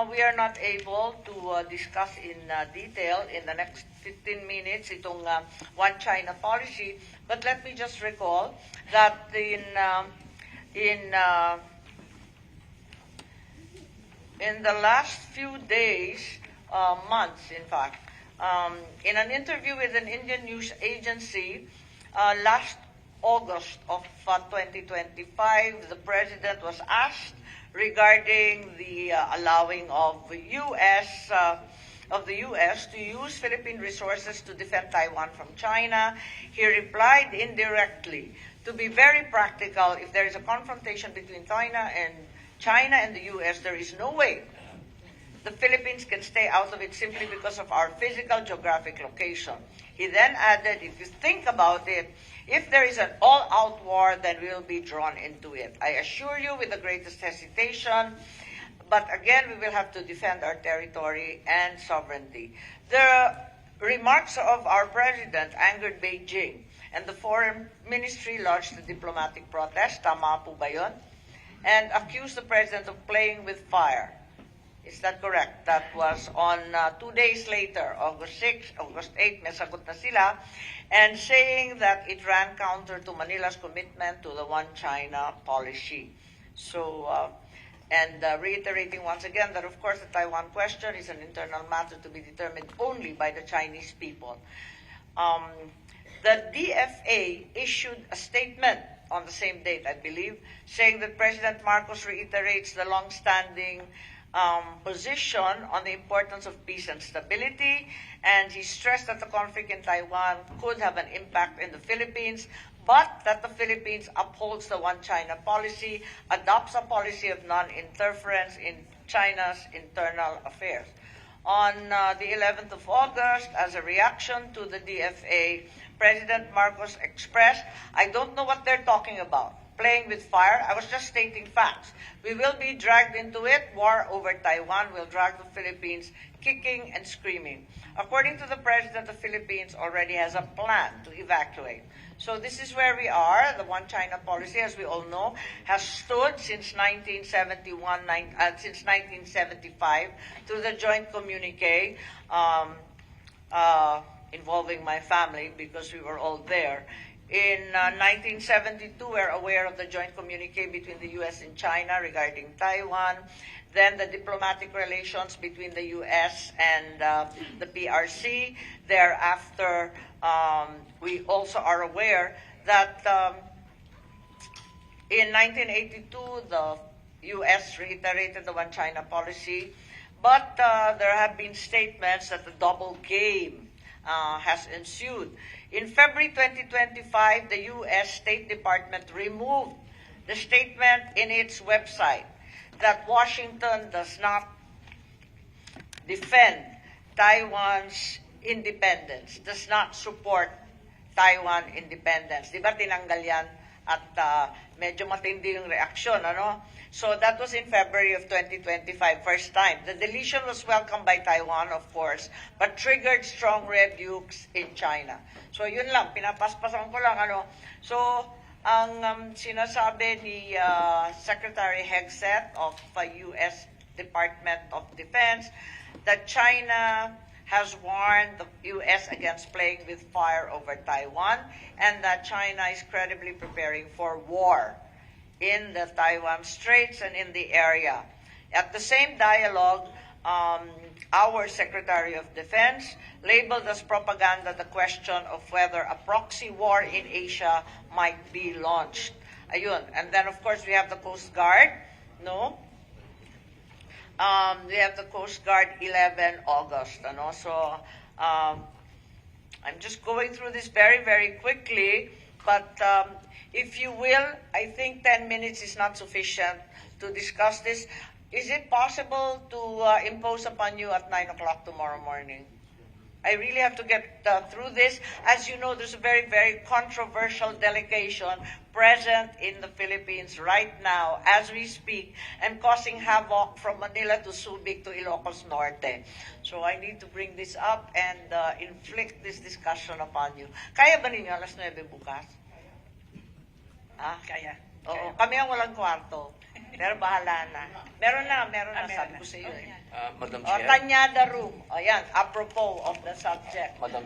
we are not able to discuss in detail in the next 15 minutes itong One China policy. But let me just recall that in the last few days, months in fact, in an interview with an Indian news agency last August of 2025, the President was asked regarding the allowing of the U.S. To use Philippine resources to defend Taiwan from China. He replied indirectly, to be very practical, if there is a confrontation between China and the U.S., there is no way the Philippines can stay out of it simply because of our physical geographic location. He then added, if you think about it, if there is an all-out war, then we will be drawn into it. I assure you with the greatest hesitation, but again, we will have to defend our territory and sovereignty. The remarks of our president angered Beijing, and the foreign ministry lodged a diplomatic protest, tama po ba yun? And accused the president of playing with fire. Is that correct? That was on 2 days later, August 6, August 8, may sagot na sila, and saying that it ran counter to Manila's commitment to the One China policy. So, reiterating once again that, of course, the Taiwan question is an internal matter to be determined only by the Chinese people. The DFA issued a statement on the same date, I believe, saying that President Marcos reiterates the long-standing position on the importance of peace and stability, and he stressed that the conflict in Taiwan could have an impact in the Philippines, but that the Philippines upholds the One China policy, adopts a policy of non-interference in China's internal affairs. On the 11th of August, as a reaction to the DFA, President Marcos expressed, I don't know what they're talking about. Playing with fire, I was just stating facts. We will be dragged into it. War over Taiwan will drag the Philippines kicking and screaming. According to the President, the Philippines already has a plan to evacuate. So this is where we are. The One China policy, as we all know, has stood since 1975 through the joint communique involving my family because we were all there. In 1972, we're aware of the joint communique between the U.S. and China regarding Taiwan. Then the diplomatic relations between the U.S. and the PRC. Thereafter, we also are aware that in 1982, the U.S. reiterated the One China policy, but there have been statements that the double game has ensued. In February 2025, the U.S. State Department removed the statement in its website that Washington does not defend Taiwan's independence, does not support Taiwan independence. Di ba tinanggal yan at medyo matindi yung reaksyon, ano? So that was in February of 2025, first time. The deletion was welcomed by Taiwan, of course, but triggered strong rebukes in China. So yun lang, pinapaspasan ko lang, ano. So ang sinasabi ni Secretary Hegseth of U.S. Department of Defense that China has warned the U.S. against playing with fire over Taiwan and that China is credibly preparing for war in the Taiwan Straits and in the area. At the same dialogue, our Secretary of Defense labeled as propaganda the question of whether a proxy war in Asia might be launched. Ayun. And then, of course, we have the Coast Guard, no? We have the Coast Guard 11 August, ano? So, I'm just going through this very, very quickly, but if you will, I think 10 minutes is not sufficient to discuss this. Is it possible to impose upon you at 9 o'clock tomorrow morning? I really have to get through this. As you know, there's a very, very controversial delegation present in the Philippines right now as we speak and causing havoc from Manila to Subic to Ilocos Norte. So I need to bring this up and inflict this discussion upon you. Kaya ba ninyo alas 9 bukas? Ah, kaya. Oo, kami ang walang kwarto. Pero bahala na. Meron na, Meron sabi na. ko sa iyo. Okay. Eh. Madam O, Chair. Tanyada Room. O yan, apropos of the subject. Madam